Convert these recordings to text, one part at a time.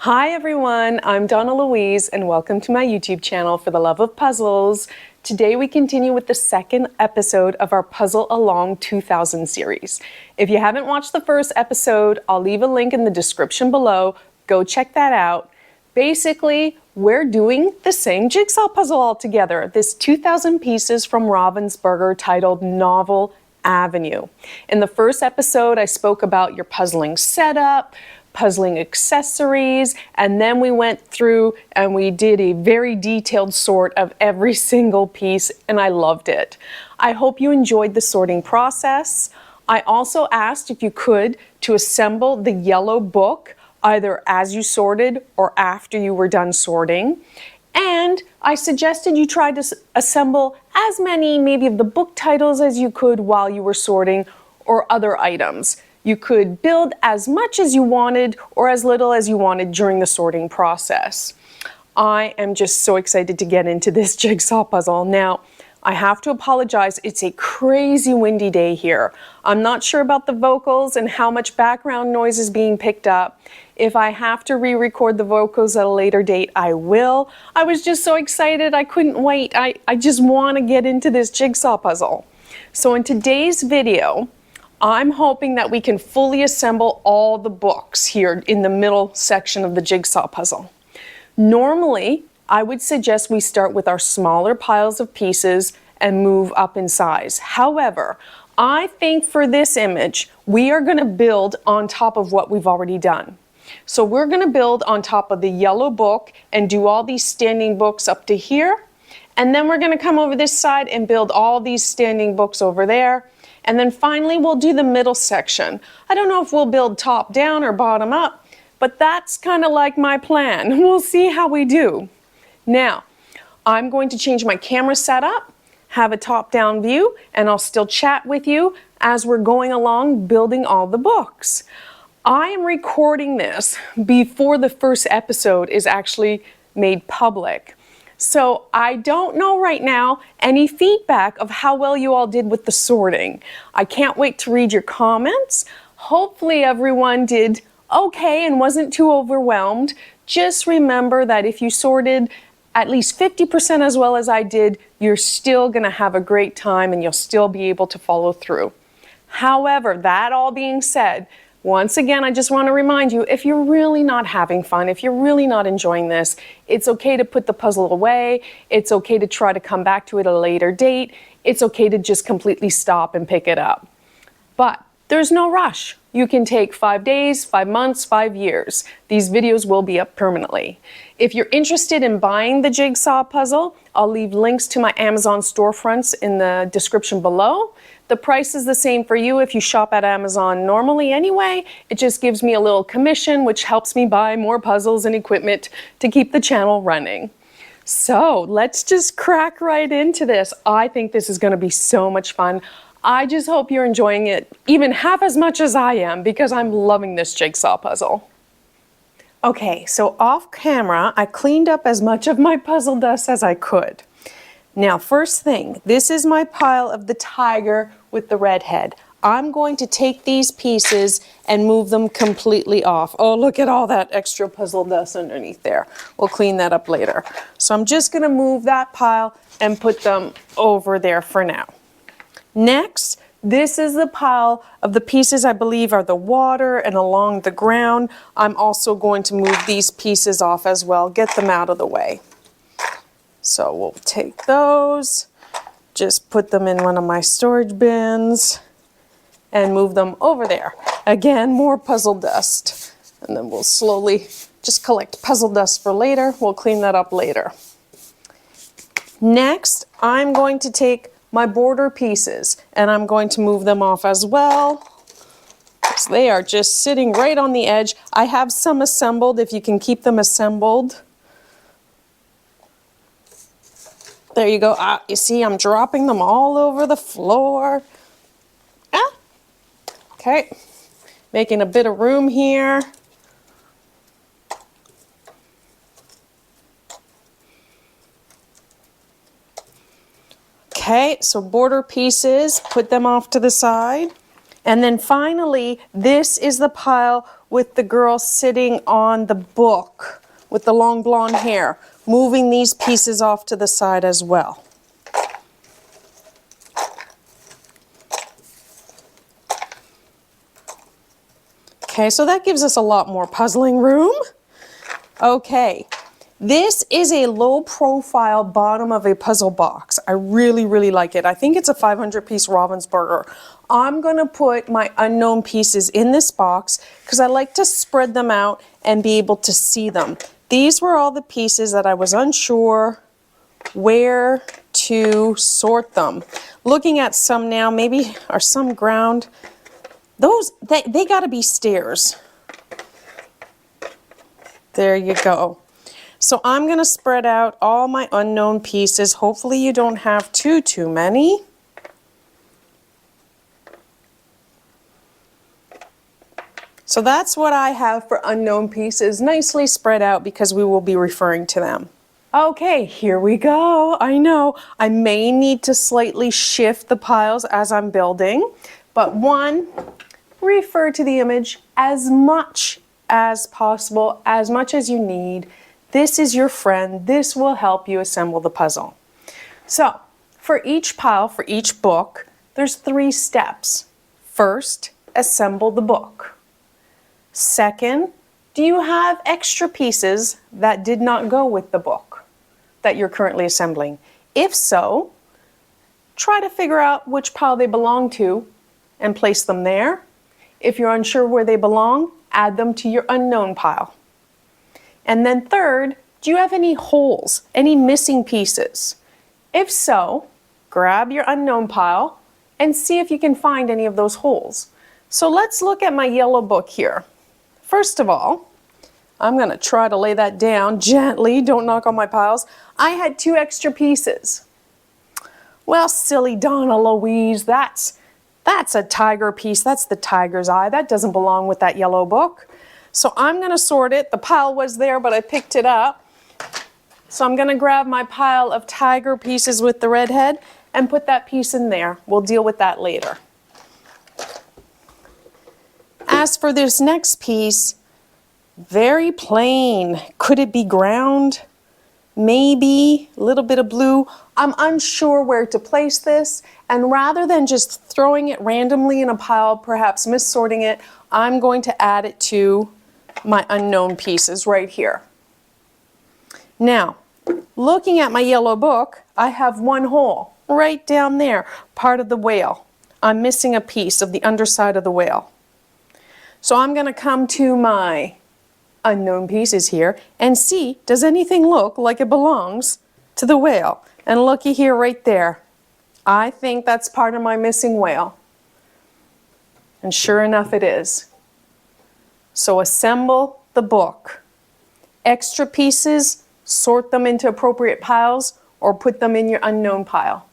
Hi everyone, I'm Donnalouise and welcome to my YouTube channel for the love of puzzles. Today we continue with the second episode of our Puzzle Along 2000 series. If you haven't watched the first episode, I'll leave a link in the description below. Go check that out. Basically, we're doing the same jigsaw puzzle all together. This 2000 pieces from Ravensburger titled Novel Avenue. In the first episode, I spoke about your puzzling setup, puzzling accessories, and then we went through and we did a very detailed sort of every single piece, and I loved it. I hope you enjoyed the sorting process. I also asked if you could to assemble the yellow book either as you sorted or after you were done sorting. And I suggested you try to assemble as many maybe of the book titles as you could while you were sorting or other items. You could build as much as you wanted or as little as you wanted during the sorting process. I am just so excited to get into this jigsaw puzzle. Now, I have to apologize, it's a crazy windy day here. I'm not sure about the vocals and how much background noise is being picked up. If I have to re-record the vocals at a later date, I will. I was just so excited, I couldn't wait. I just want to get into this jigsaw puzzle. So in today's video, I'm hoping that we can fully assemble all the books here in the middle section of the jigsaw puzzle. Normally, I would suggest we start with our smaller piles of pieces and move up in size. However, I think for this image, we are going to build on top of what we've already done. So we're going to build on top of the yellow book and do all these standing books up to here. And then we're going to come over this side and build all these standing books over there. And then finally, we'll do the middle section. I don't know if we'll build top down or bottom up, but that's kind of like my plan. We'll see how we do. Now, I'm going to change my camera setup, have a top-down view, and I'll still chat with you as we're going along building all the books. I am recording this before the first episode is actually made public. So I don't know right now any feedback of how well you all did with the sorting. I can't wait to read your comments. Hopefully everyone did okay and wasn't too overwhelmed. Just remember that if you sorted at least 50% as well as I did, you're still going to have a great time and you'll still be able to follow through. However, that all being said, once again, I just want to remind you, if you're really not having fun, if you're really not enjoying this, it's okay to put the puzzle away. It's okay to try to come back to it at a later date. It's okay to just completely stop and pick it up. But there's no rush. You can take 5 days, 5 months, 5 years. These videos will be up permanently. If you're interested in buying the jigsaw puzzle, I'll leave links to my Amazon storefronts in the description below. The price is the same for you if you shop at Amazon normally anyway. It just gives me a little commission, which helps me buy more puzzles and equipment to keep the channel running. So let's just crack right into this. I think this is going to be so much fun. I just hope you're enjoying it even half as much as I am because I'm loving this jigsaw puzzle. Okay, so off camera, I cleaned up as much of my puzzle dust as I could. Now, first thing, this is my pile of the tiger with the red head. I'm going to take these pieces and move them completely off. Oh, look at all that extra puzzle dust underneath there. We'll clean that up later. So I'm just going to move that pile and put them over there for now. Next, this is the pile of the pieces I believe are the water and along the ground. I'm also going to move these pieces off as well, get them out of the way. So we'll take those, just put them in one of my storage bins and move them over there. Again, more puzzle dust. And then we'll slowly just collect puzzle dust for later. We'll clean that up later. Next, I'm going to take my border pieces and I'm going to move them off as well. So they are just sitting right on the edge. I have some assembled if you can keep them assembled. There you go. You see, I'm dropping them all over the floor. Okay, making a bit of room here. Okay, so border pieces, put them off to the side. And then finally, this is the pile with the girl sitting on the book with the long blonde hair, moving these pieces off to the side as well. Okay, so that gives us a lot more puzzling room. Okay, this is a low profile bottom of a puzzle box. I really, really like it. I think it's a 500-piece Ravensburger. I'm gonna put my unknown pieces in this box because I like to spread them out and be able to see them. These were all the pieces that I was unsure where to sort them. Looking at some now, maybe are some ground. Those, they gotta be stairs. There you go. So I'm gonna spread out all my unknown pieces. Hopefully you don't have too many. So that's what I have for unknown pieces, nicely spread out because we will be referring to them. Okay, here we go. I know I may need to slightly shift the piles as I'm building, but one, refer to the image as much as possible, as much as you need. This is your friend. This will help you assemble the puzzle. So for each pile, for each book, there's 3 steps. First, assemble the book. Second, do you have extra pieces that did not go with the book that you're currently assembling? If so, try to figure out which pile they belong to and place them there. If you're unsure where they belong, add them to your unknown pile. And then third, do you have any holes, any missing pieces? If so, grab your unknown pile and see if you can find any of those holes. So let's look at my yellow book here. First of all, I'm going to try to lay that down gently, don't knock on my piles. I had 2 extra pieces. Well, silly Donnalouise, that's a tiger piece. That's the tiger's eye. That doesn't belong with that yellow book. So I'm going to sort it. The pile was there, but I picked it up. So I'm going to grab my pile of tiger pieces with the red head and put that piece in there. We'll deal with that later. As for this next piece, very plain. Could it be ground? Maybe a little bit of blue. I'm unsure where to place this, and rather than just throwing it randomly in a pile, perhaps missorting it, I'm going to add it to my unknown pieces right here. Now, looking at my yellow book, I have 1 hole right down there, part of the whale. I'm missing a piece of the underside of the whale. So I'm going to come to my unknown pieces here and see, does anything look like it belongs to the whale? And looky here right there. I think that's part of my missing whale. And sure enough it is. So assemble the book. Extra pieces, sort them into appropriate piles or put them in your unknown pile.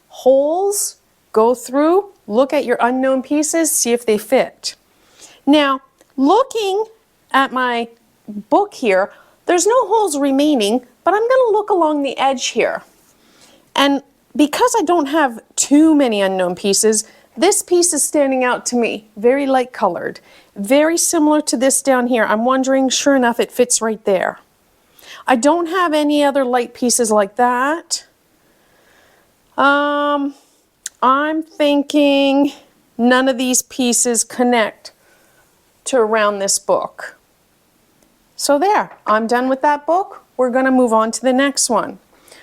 Holes, go through, look at your unknown pieces, see if they fit. Now, looking at my book here, there's no holes remaining, but I'm going to look along the edge here. And because I don't have too many unknown pieces, this piece is standing out to me, very light colored, very similar to this down here. I'm wondering, sure enough, it fits right there. I don't have any other light pieces like that. I'm thinking none of these pieces connect to around this book. So there, I'm done with that book. We're going to move on to the next one.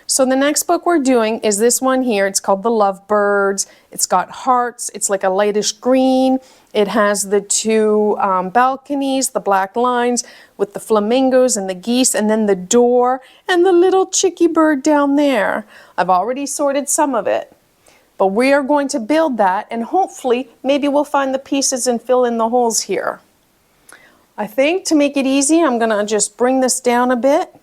So the next book we're doing is this one here. It's called The Lovebirds. It's got hearts. It's like a lightish green. It has the 2 balconies, the black lines with the flamingos and the geese, and then the door and the little chickie bird down there. I've already sorted some of it, but we are going to build that, and hopefully maybe we'll find the pieces and fill in the holes here. I think to make it easy, I'm going to just bring this down a bit.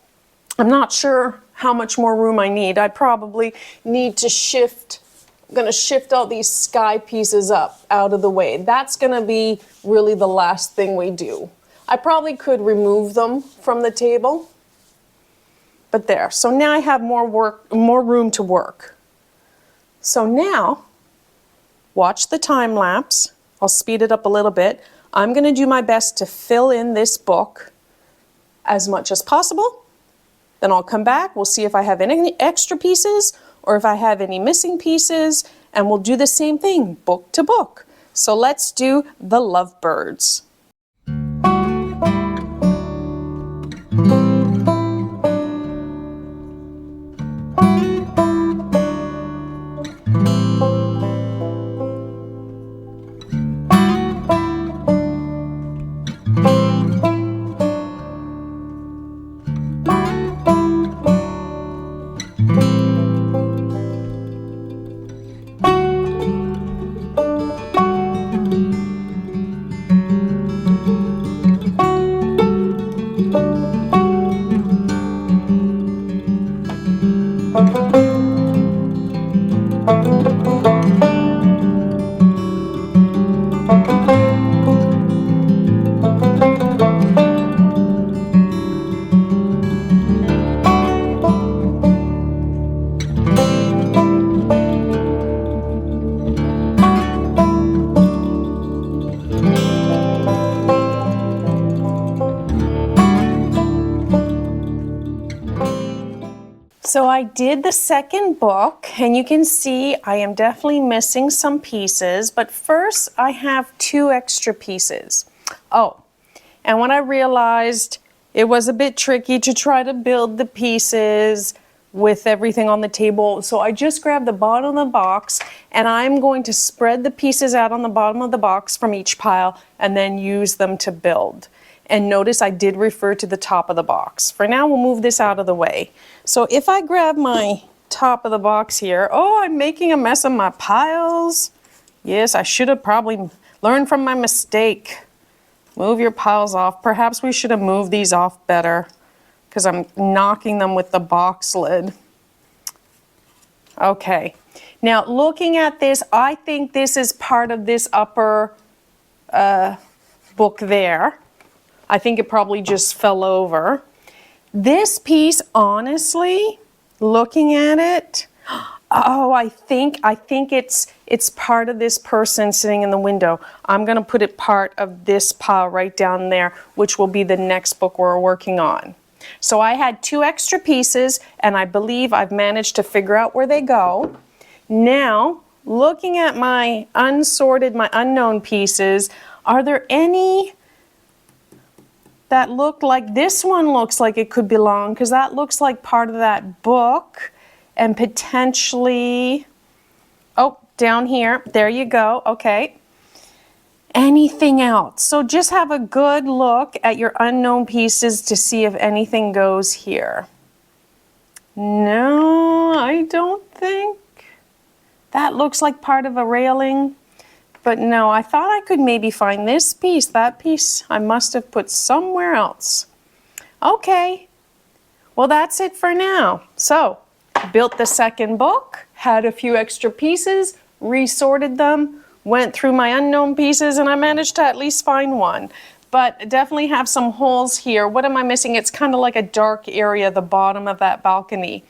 I'm not sure how much more room I need. I probably need to shift. I'm going to shift all these sky pieces up out of the way. That's going to be really the last thing we do. I probably could remove them from the table, but there. So now I have more room to work. So now, watch the time lapse. I'll speed it up a little bit. I'm going to do my best to fill in this book as much as possible. Then I'll come back, we'll see if I have any extra pieces or if I have any missing pieces, and we'll do the same thing, book to book. So let's do the lovebirds. So I did the second book, and you can see I am definitely missing some pieces, but first I have 2 extra pieces. Oh, and when I realized it was a bit tricky to try to build the pieces with everything on the table, so I just grabbed the bottom of the box, and I'm going to spread the pieces out on the bottom of the box from each pile and then use them to build. And notice I did refer to the top of the box. For now, we'll move this out of the way. So if I grab my top of the box here, oh, I'm making a mess of my piles. Yes, I should have probably learned from my mistake. Move your piles off. Perhaps we should have moved these off better because I'm knocking them with the box lid. Okay, now looking at this, I think this is part of this upper book there. I think it probably just fell over. This piece, honestly, looking at it, oh, I think it's part of this person sitting in the window. I'm gonna put it part of this pile right down there, which will be the next book we're working on. So I had 2 extra pieces, and I believe I've managed to figure out where they go. Now, looking at my unsorted, my unknown pieces, are there any that looked like, this one looks like it could belong, because that looks like part of that book, and potentially, oh, down here, there you go, okay. Anything else? So just have a good look at your unknown pieces to see if anything goes here. No, I don't think. That looks like part of a railing. But no, I thought I could maybe find this piece. That piece I must have put somewhere else. Okay, well that's it for now. So, built the second book, had a few extra pieces, resorted them, went through my unknown pieces, and I managed to at least find one. But definitely have some holes here. What am I missing? It's kind of like a dark area, the bottom of that balcony.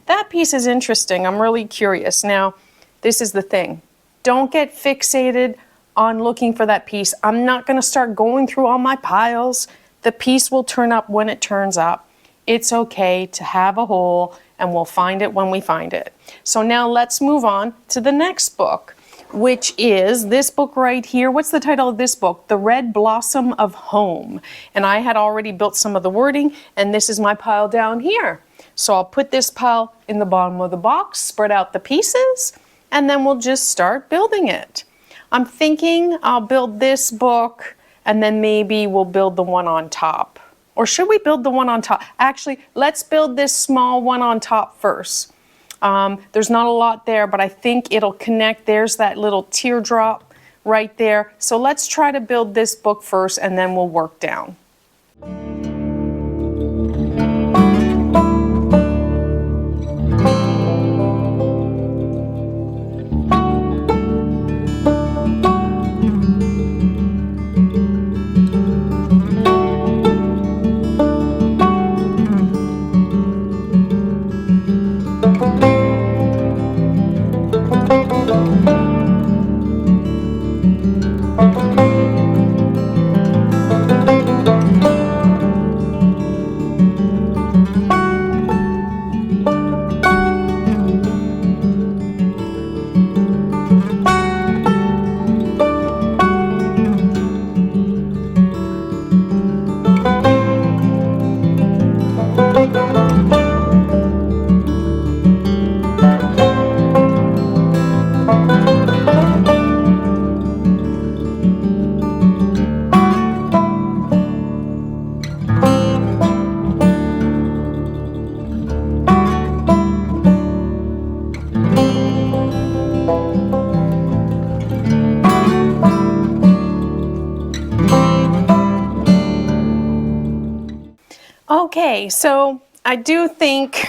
That piece is interesting. I'm really curious. Now, this is the thing. Don't get fixated on looking for that piece. I'm not going to start going through all my piles. The piece will turn up when it turns up. It's okay to have a hole, and we'll find it when we find it. So now let's move on to the next book, which is this book right here. What's the title of this book? The Red Blossom of Home. And I had already built some of the wording, and this is my pile down here. So I'll put this pile in the bottom of the box, spread out the pieces, and then we'll just start building it. I'm thinking I'll build this book, and then maybe we'll build the one on top. Or should we build the one on top? Actually, let's build this small one on top first. There's not a lot there, but I think it'll connect. There's that little teardrop right there. So let's try to build this book first, and then we'll work down. Okay, so I do think,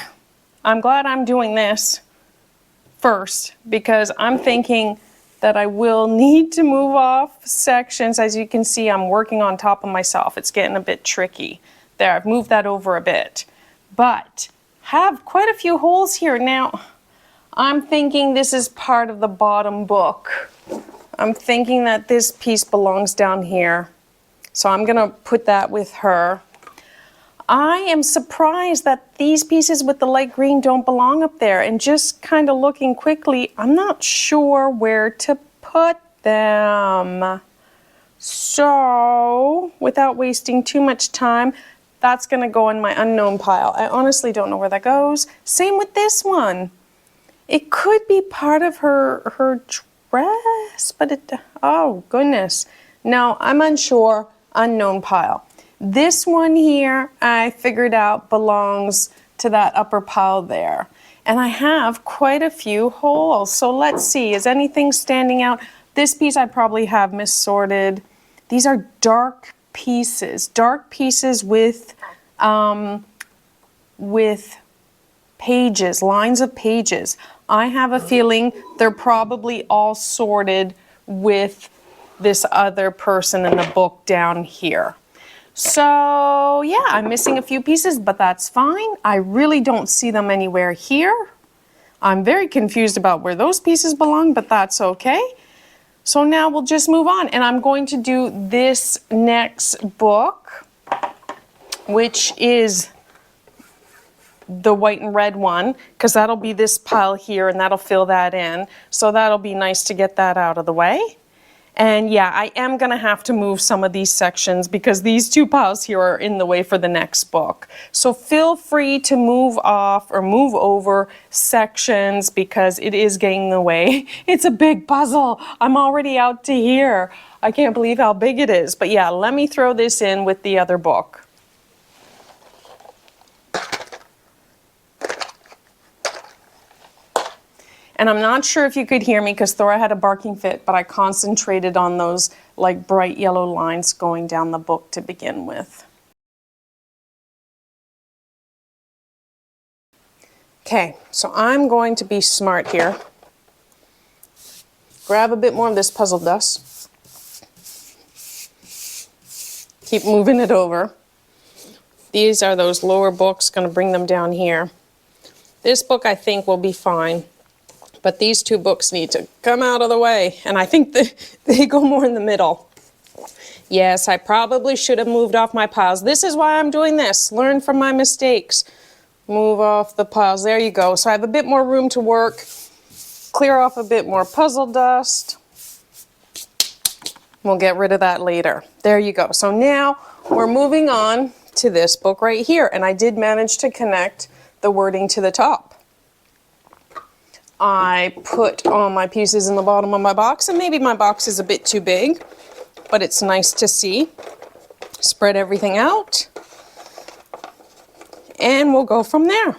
I'm glad I'm doing this first because I'm thinking that I will need to move off sections. As you can see, I'm working on top of myself. It's getting a bit tricky. There, I've moved that over a bit. But have quite a few holes here. Now, I'm thinking this is part of the bottom book. I'm thinking that this piece belongs down here. So I'm gonna put that with her. I am surprised that these pieces with the light green don't belong up there, and just kind of looking quickly, I'm not sure where to put them. So, without wasting too much time, that's gonna go in my unknown pile. I honestly don't know where that goes. Same with this one. It could be part of her dress, but it, oh goodness. No, I'm unsure, unknown pile. This one here, I figured out belongs to that upper pile there. And I have quite a few holes. So let's see, is anything standing out? This piece I probably have missorted. These are dark pieces with pages, lines of pages. I have a feeling they're probably all sorted with this other person in the book down here. So yeah, I'm missing a few pieces, but that's fine. I really don't see them anywhere here. I'm very confused about where those pieces belong, but that's okay. So now we'll just move on, and I'm going to do this next book, which is the white and red one, because that'll be this pile here, and that'll fill that in. So that'll be nice to get that out of the way. And yeah, I am gonna have to move some of these sections because these two piles here are in the way for the next book. So feel free to move off or move over sections because it is getting in the way. It's a big puzzle. I'm already out to here. I can't believe how big it is. But yeah, let me throw this in with the other book. And I'm not sure if you could hear me because Thora had a barking fit, but I concentrated on those like bright yellow lines going down the book to begin with. Okay, so I'm going to be smart here. Grab a bit more of this puzzle dust. Keep moving it over. These are those lower books, gonna bring them down here. This book I think will be fine. But these two books need to come out of the way, and I think they go more in the middle. Yes, I probably should have moved off my piles. This is why I'm doing this. Learn from my mistakes. Move off the piles. There you go. So I have a bit more room to work. Clear off a bit more puzzle dust. We'll get rid of that later. There you go. So now we're moving on to this book right here, and I did manage to connect the wording to the top. I put all my pieces in the bottom of my box, and maybe my box is a bit too big, but it's nice to see. Spread everything out, and we'll go from there.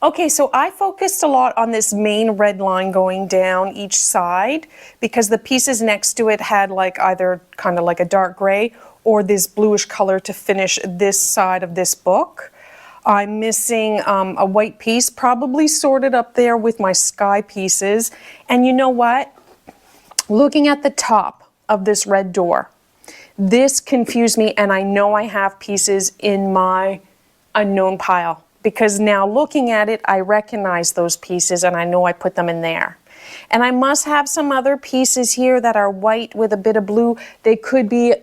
Okay, so I focused a lot on this main red line going down each side because the pieces next to it had like either kind of like a dark gray or this bluish color to finish this side of this book. I'm missing a white piece, probably sorted up there with my sky pieces. And you know what? Looking at the top of this red door, this confused me, and I know I have pieces in my unknown pile because now looking at it, I recognize those pieces and I know I put them in there. And I must have some other pieces here that are white with a bit of blue. They could be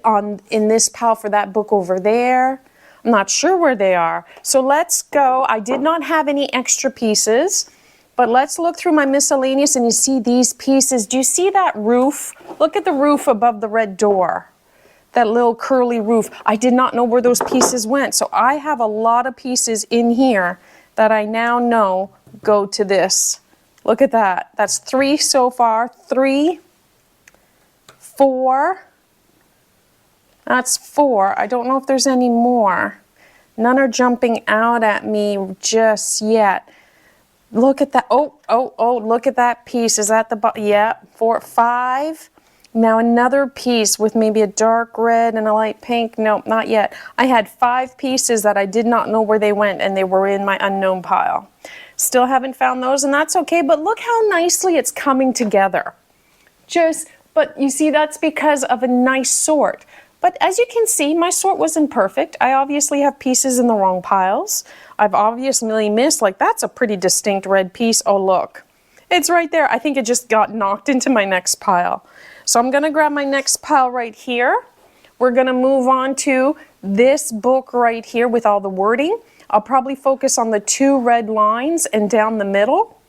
in this pile for that book over there. I'm not sure where they are. So let's go. I did not have any extra pieces, but let's look through my miscellaneous and you see these pieces. Do you see that roof? Look at the roof above the red door. That little curly roof. I did not know where those pieces went. So I have a lot of pieces in here that I now know go to this. Look at that. That's 3 so far. 3, 4. That's 4. I don't know if there's any more. None are jumping out at me just yet. Look at that. Oh, look at that piece. Is that the bottom? Yeah, 4, 5. Now another piece with maybe a dark red and a light pink. No, not yet. I had 5 pieces that I did not know where they went and they were in my unknown pile. Still haven't found those and that's okay, but look how nicely it's coming together. But you see, that's because of a nice sort. But as you can see, my sort wasn't perfect. I obviously have pieces in the wrong piles. I've obviously missed, like that's a pretty distinct red piece. Oh, look, it's right there. I think it just got knocked into my next pile. So I'm gonna grab my next pile right here. We're gonna move on to this book right here with all the wording. I'll probably focus on the 2 red lines and down the middle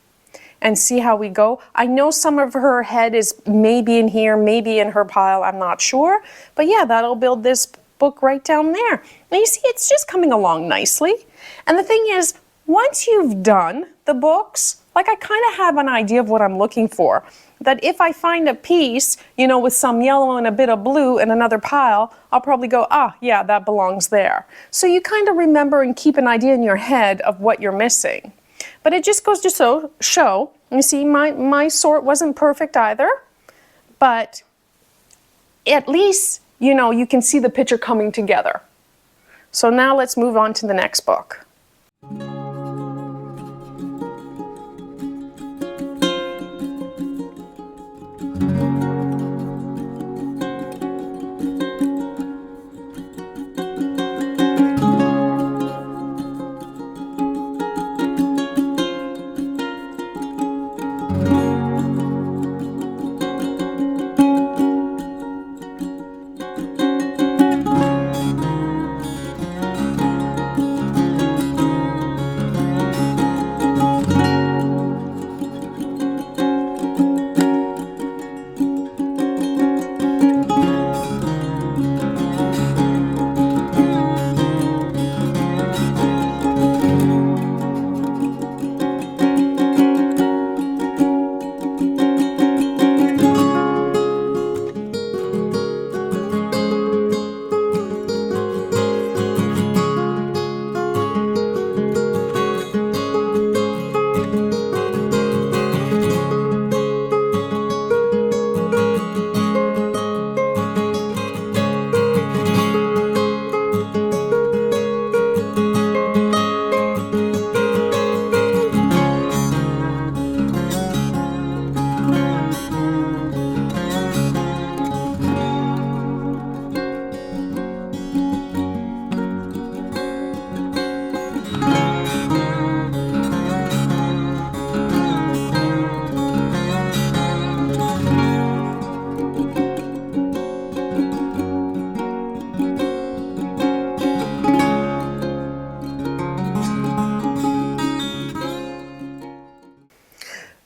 and see how we go. I know some of her head is maybe in here, maybe in her pile, I'm not sure. But yeah, that'll build this book right down there. Now you see, it's just coming along nicely. And the thing is, once you've done the books, like I kind of have an idea of what I'm looking for. That if I find a piece, you know, with some yellow and a bit of blue in another pile, I'll probably go, ah, yeah, that belongs there. So you kind of remember and keep an idea in your head of what you're missing. But it just goes to show, you see, my sort wasn't perfect either, but at least, you know, you can see the picture coming together. So now let's move on to the next book.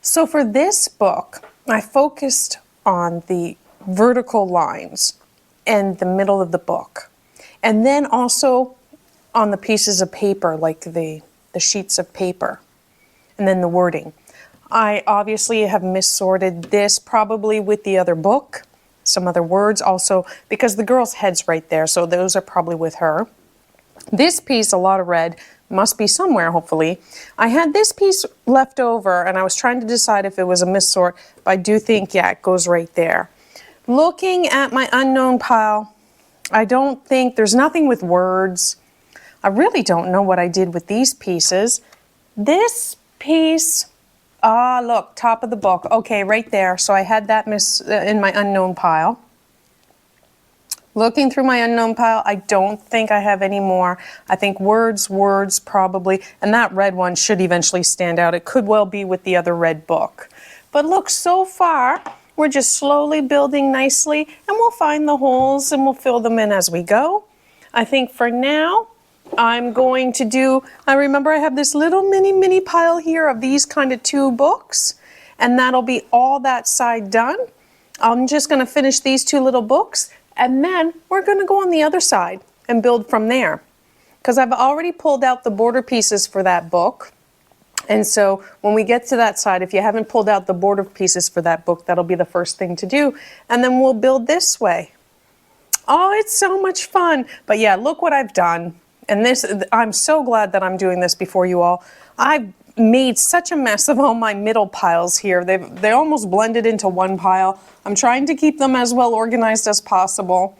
So for this book, I focused on the vertical lines and the middle of the book. And then also on the pieces of paper, like the sheets of paper, and then the wording. I obviously have missorted this probably with the other book, some other words also, because the girl's head's right there, so those are probably with her. This piece, a lot of red, must be somewhere, hopefully. I had this piece left over, and I was trying to decide if it was a missort, but I do think, yeah, it goes right there. Looking at my unknown pile, I don't think, there's nothing with words. I really don't know what I did with these pieces. This piece, look, top of the book. Okay, right there. So I had that in my unknown pile. Looking through my unknown pile, I don't think I have any more. I think words probably, and that red one should eventually stand out. It could well be with the other red book. But look, so far, we're just slowly building nicely, and we'll find the holes and we'll fill them in as we go. I think for now, I'm going to do, I remember I have this little mini pile here of these kind of 2 books, and that'll be all that side done. I'm just going to finish these 2 little books, and then we're going to go on the other side and build from there. Because I've already pulled out the border pieces for that book. And so when we get to that side, if you haven't pulled out the border pieces for that book, that'll be the first thing to do. And then we'll build this way. Oh, it's so much fun. But yeah, look what I've done. And this, I'm so glad that I'm doing this before you all. I've made such a mess of all my middle piles here. They almost blended into one pile. I'm trying to keep them as well organized as possible.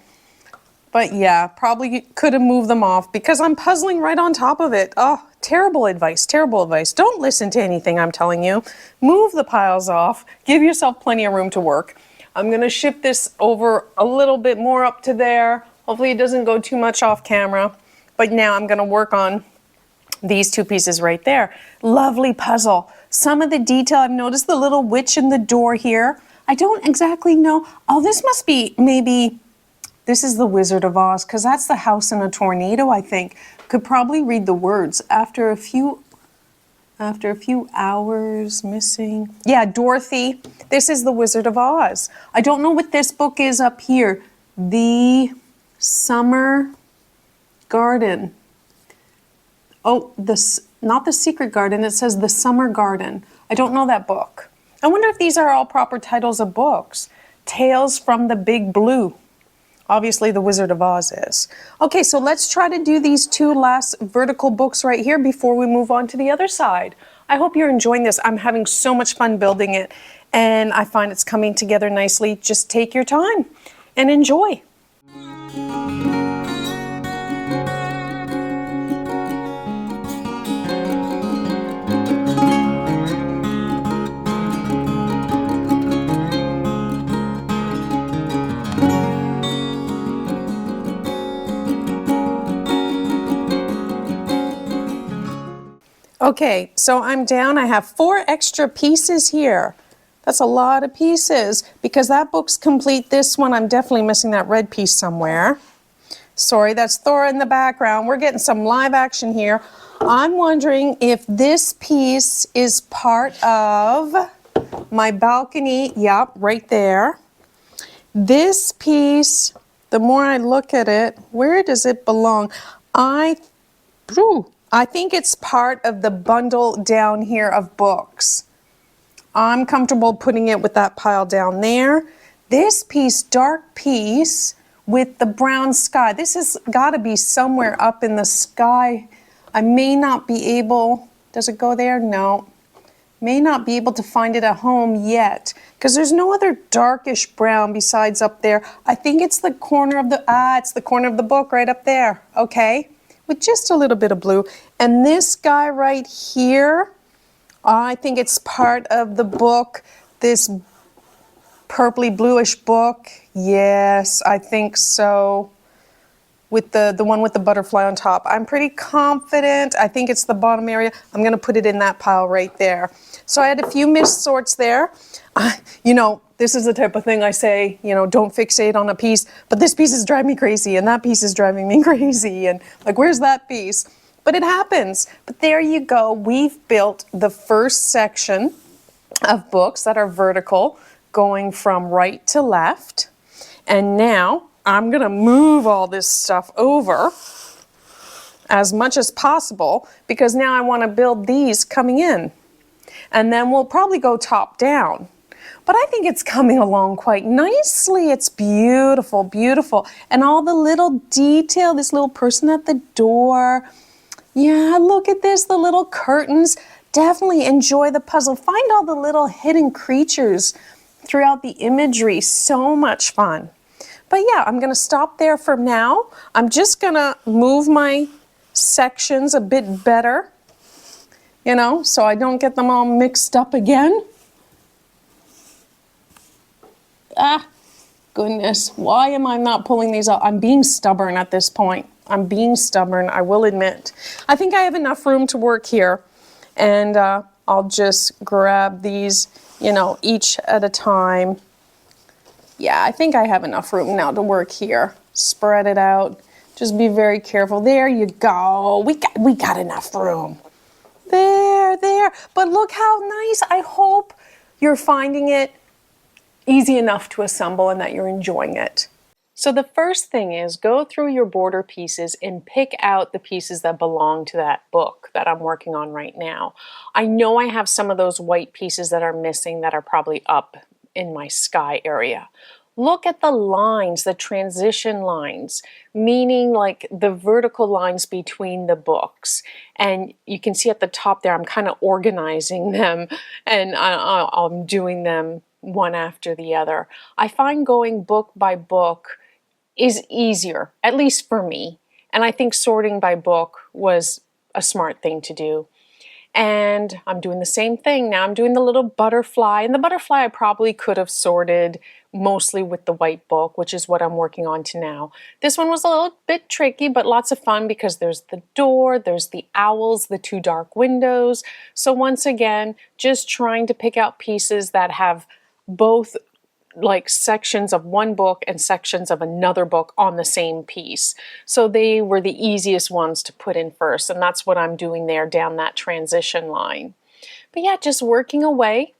But yeah, probably could have moved them off because I'm puzzling right on top of it. Oh, terrible advice, terrible advice. Don't listen to anything I'm telling you. Move the piles off. Give yourself plenty of room to work. I'm going to shift this over a little bit more up to there. Hopefully it doesn't go too much off camera. But now I'm going to work on these 2 pieces right there. Lovely puzzle. Some of the detail, I've noticed the little witch in the door here. I don't exactly know. Oh, this must be maybe, this is the Wizard of Oz, because that's the house in a tornado, I think. Could probably read the words. After a few hours missing. Yeah, Dorothy. This is the Wizard of Oz. I don't know what this book is up here. The Summer Garden. Oh, not the Secret Garden. It says the Summer Garden. I don't know that book. I wonder if these are all proper titles of books. Tales from the Big Blue. Obviously, the Wizard of Oz is. Okay, so let's try to do these 2 last vertical books right here before we move on to the other side. I hope you're enjoying this. I'm having so much fun building it, and I find it's coming together nicely. Just take your time and enjoy. Okay, so I'm down. I have 4 extra pieces here. That's a lot of pieces because that book's complete. This one, I'm definitely missing that red piece somewhere. Sorry, that's Thora in the background. We're getting some live action here. I'm wondering if this piece is part of my balcony. Yep, right there. This piece, the more I look at it, where does it belong? I think it's part of the bundle down here of books. I'm comfortable putting it with that pile down there. This piece, dark piece with the brown sky. This has got to be somewhere up in the sky. I may not be able, does it go there? No. May not be able to find it at home yet because there's no other darkish brown besides up there. I think it's the corner of it's the corner of the book right up there. Okay. With just a little bit of blue. And this guy right here, I think it's part of the book, this purpley bluish book. Yes, I think so. With the one with the butterfly on top. I'm pretty confident. I think it's the bottom area. I'm going to put it in that pile right there. So I had a few missed sorts there. You know, this is the type of thing I say, you know, don't fixate on a piece, but this piece is driving me crazy and that piece is driving me crazy and like, where's that piece? But it happens. But there you go. We've built the first section of books that are vertical going from right to left. And now I'm going to move all this stuff over as much as possible because now I want to build these coming in. And then we'll probably go top down. But I think it's coming along quite nicely. It's beautiful, beautiful. And all the little detail, this little person at the door. Yeah, look at this, the little curtains. Definitely enjoy the puzzle. Find all the little hidden creatures throughout the imagery. So much fun. But yeah, I'm going to stop there for now. I'm just going to move my sections a bit better, you know, so I don't get them all mixed up again. Ah, goodness, why am I not pulling these out? I'm being stubborn at this point. I'm being stubborn, I will admit. I think I have enough room to work here, and I'll just grab these, you know, each at a time. Yeah, I think I have enough room now to work here. Spread it out. Just be very careful. There you go. We got enough room. There. But look how nice. I hope you're finding it easy enough to assemble and that you're enjoying it. So the first thing is go through your border pieces and pick out the pieces that belong to that book that I'm working on right now. I know I have some of those white pieces that are missing that are probably up in my sky area. Look at the lines, the transition lines, meaning like the vertical lines between the books. And you can see at the top there, I'm kind of organizing them, and I'm doing them one after the other. I find going book by book is easier, at least for me. And I think sorting by book was a smart thing to do. And I'm doing the same thing now. I'm doing the little butterfly, and the butterfly I probably could have sorted mostly with the white book, which is what I'm working on to now. This one was a little bit tricky, but lots of fun because there's the door, there's the owls, the two dark windows. So once again, just trying to pick out pieces that have both like sections of one book and sections of another book on the same piece. So they were the easiest ones to put in first, and that's what I'm doing there down that transition line. But yeah, just working away,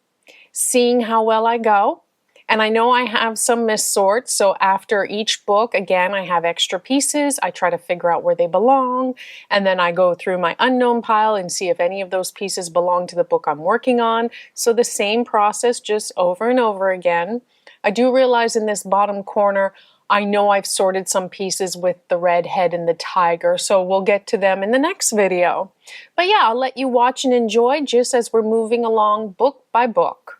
seeing how well I go. And I know I have some missorts, so after each book, again, I have extra pieces. I try to figure out where they belong, and then I go through my unknown pile and see if any of those pieces belong to the book I'm working on. So the same process just over and over again. I do realize in this bottom corner, I know I've sorted some pieces with the red head and the tiger, so we'll get to them in the next video. But yeah, I'll let you watch and enjoy just as we're moving along book by book.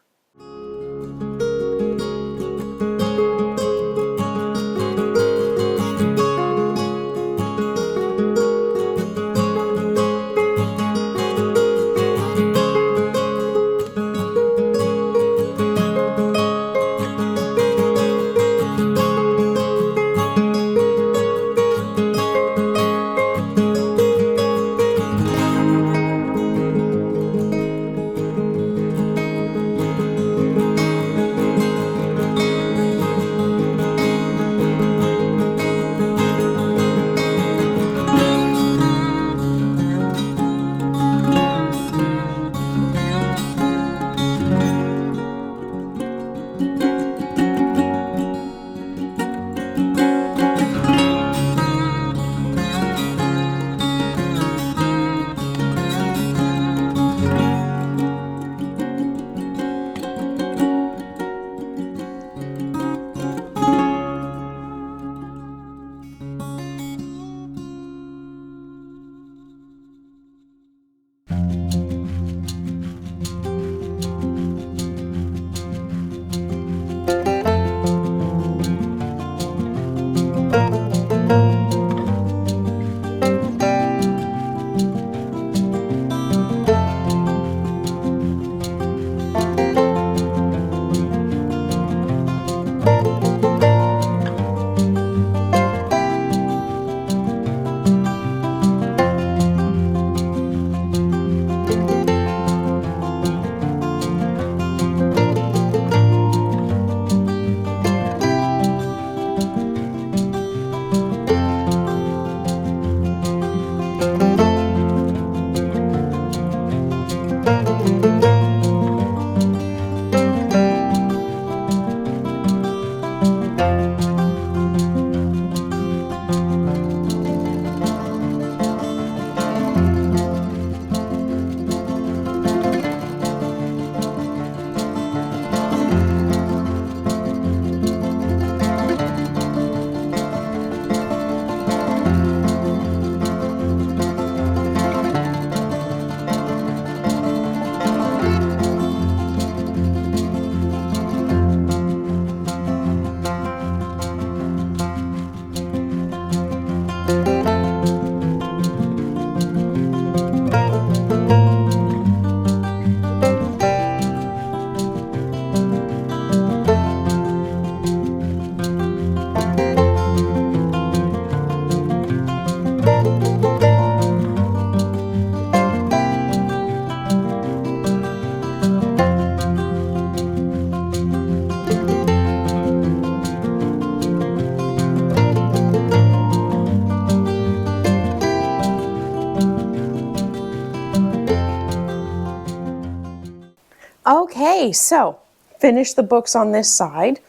Okay, so finished the books on this side.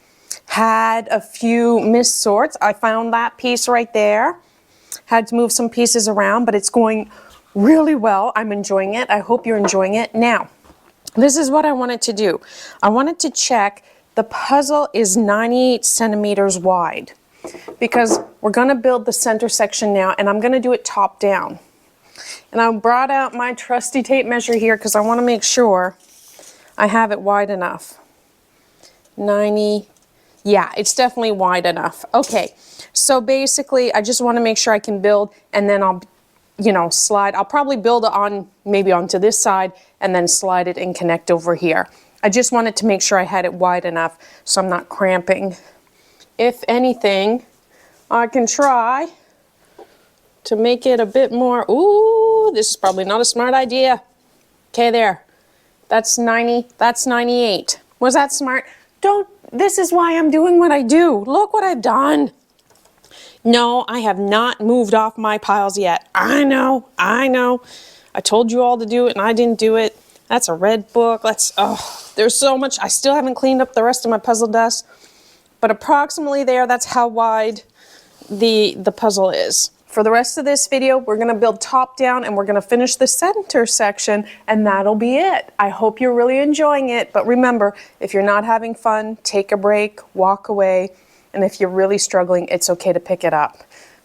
Had a few missed sorts. I found that piece right there. Had to move some pieces around, but it's going really well. I'm enjoying it. I hope you're enjoying it. Now, this is what I wanted to do. I wanted to check the puzzle is 98 centimeters wide because we're going to build the center section now, and I'm going to do it top down. And I brought out my trusty tape measure here because I want to make sure I have it wide enough. 90, yeah, it's definitely wide enough. Okay, so basically I just want to make sure I can build, and then I'll, you know, slide. I'll probably build it on, maybe onto this side, and then slide it and connect over here. I just wanted to make sure I had it wide enough so I'm not cramping. If anything, I can try to make it a bit more. Ooh, this is probably not a smart idea. Okay, there. That's 90, that's 98. Was that smart? This is why I'm doing what I do. Look what I've done. No, I have not moved off my piles yet. I know. I told you all to do it and I didn't do it. That's a red book. There's so much. I still haven't cleaned up the rest of my puzzle dust, but approximately there, that's how wide the puzzle is. For the rest of this video, we're going to build top down and we're going to finish the center section, and that'll be it. I hope you're really enjoying it, but remember, if you're not having fun, take a break, walk away, and if you're really struggling, it's okay to pick it up.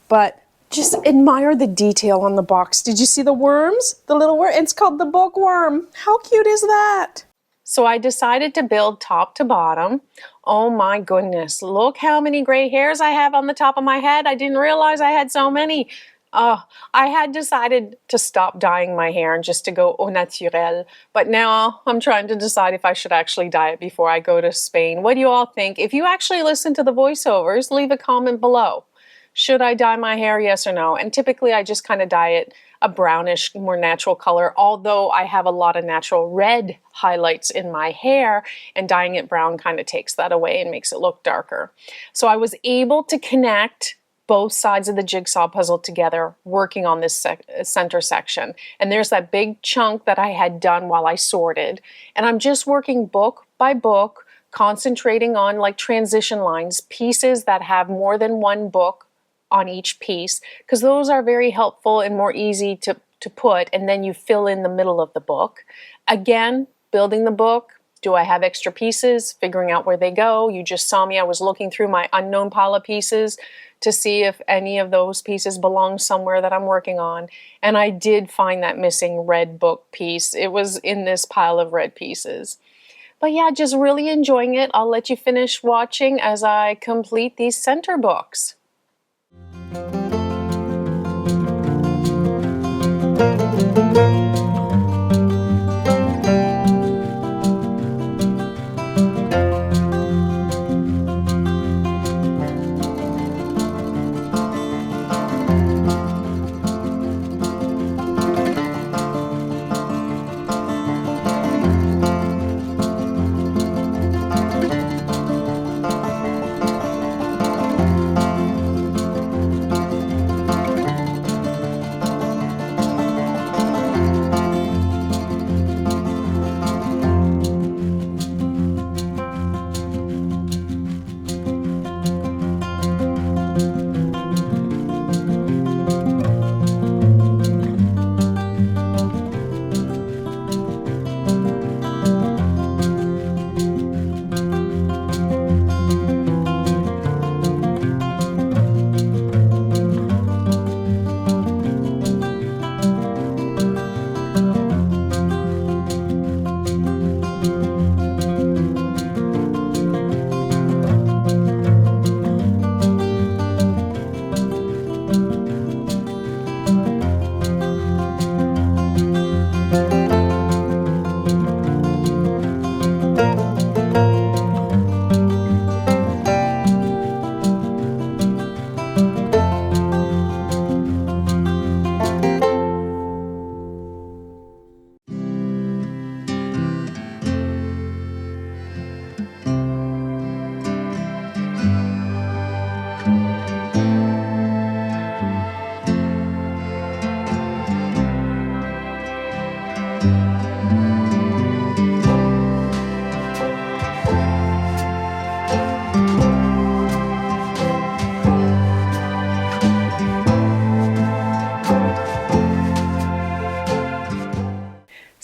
But just admire the detail on the box. Did you see the worms? The little worm? It's called the bookworm. How cute is that? So I decided to build top to bottom. Oh my goodness, look how many gray hairs I have on the top of my head. I didn't realize I had so many. I had decided to stop dyeing my hair and just to go au naturel. But now I'm trying to decide if I should actually dye it before I go to Spain. What do you all think? If you actually listen to the voiceovers, leave a comment below. Should I dye my hair, yes or no? And typically I just kind of dye it a brownish, more natural color, although I have a lot of natural red highlights in my hair, and dyeing it brown kind of takes that away and makes it look darker. So I was able to connect both sides of the jigsaw puzzle together working on this center section. And there's that big chunk that I had done while I sorted. And I'm just working book by book, concentrating on like transition lines, pieces that have more than one book on each piece, because those are very helpful and more easy to put, and then you fill in the middle of the book. Again, building the book, do I have extra pieces? Figuring out where they go. You just saw me, I was looking through my unknown pile of pieces to see if any of those pieces belong somewhere that I'm working on, and I did find that missing red book piece. It was in this pile of red pieces. But yeah, just really enjoying it. I'll let you finish watching as I complete these center books.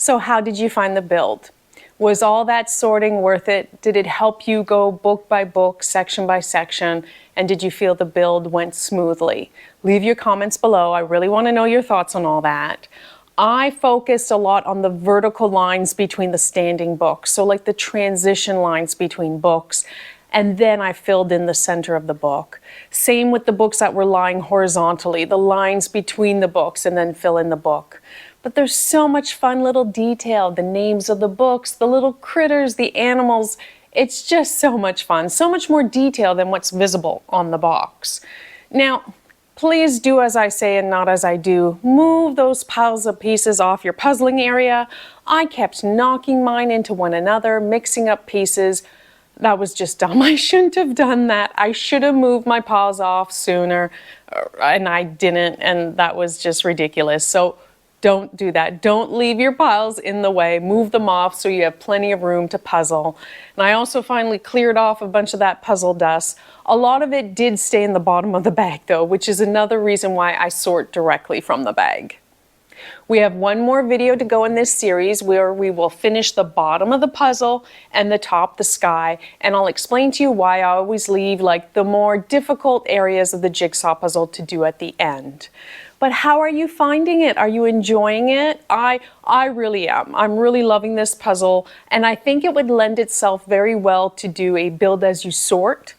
So how did you find the build? Was all that sorting worth it? Did it help you go book by book, section by section? And did you feel the build went smoothly? Leave your comments below. I really want to know your thoughts on all that. I focused a lot on the vertical lines between the standing books, so like the transition lines between books, and then I filled in the center of the book. Same with the books that were lying horizontally, the lines between the books, and then fill in the book. But there's so much fun little detail, the names of the books, the little critters, the animals. It's just so much fun, so much more detail than what's visible on the box. Now, please do as I say and not as I do. Move those piles of pieces off your puzzling area. I kept knocking mine into one another, mixing up pieces. That was just dumb. I shouldn't have done that. I should have moved my piles off sooner, and I didn't, and that was just ridiculous. So don't do that. Don't leave your piles in the way. Move them off so you have plenty of room to puzzle. And I also finally cleared off a bunch of that puzzle dust. A lot of it did stay in the bottom of the bag though, which is another reason why I sort directly from the bag. We have one more video to go in this series where we will finish the bottom of the puzzle and the top, the sky, and I'll explain to you why I always leave like the more difficult areas of the jigsaw puzzle to do at the end. But how are you finding it? Are you enjoying it? I really am. I'm really loving this puzzle, and I think it would lend itself very well to do a build as you sort.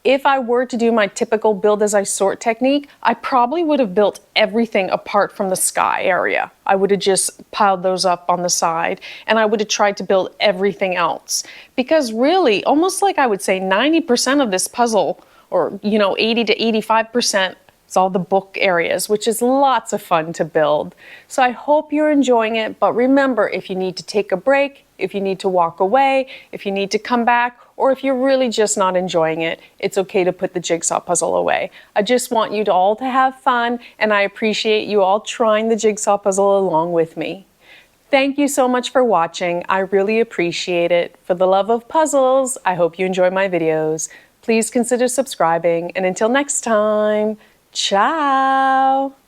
If I were to do my typical build as I sort technique, I probably would have built everything apart from the sky area. I would have just piled those up on the side, and I would have tried to build everything else. Because really, almost like I would say 90% of this puzzle, or 80 to 85%, it's all the book areas, which is lots of fun to build. So I hope you're enjoying it, but remember, if you need to take a break, if you need to walk away, if you need to come back, or if you're really just not enjoying it, it's okay to put the jigsaw puzzle away. I just want you all to have fun, and I appreciate you all trying the jigsaw puzzle along with me. Thank you so much for watching. I really appreciate it. For the love of puzzles, I hope you enjoy my videos. Please consider subscribing, and until next time, ciao!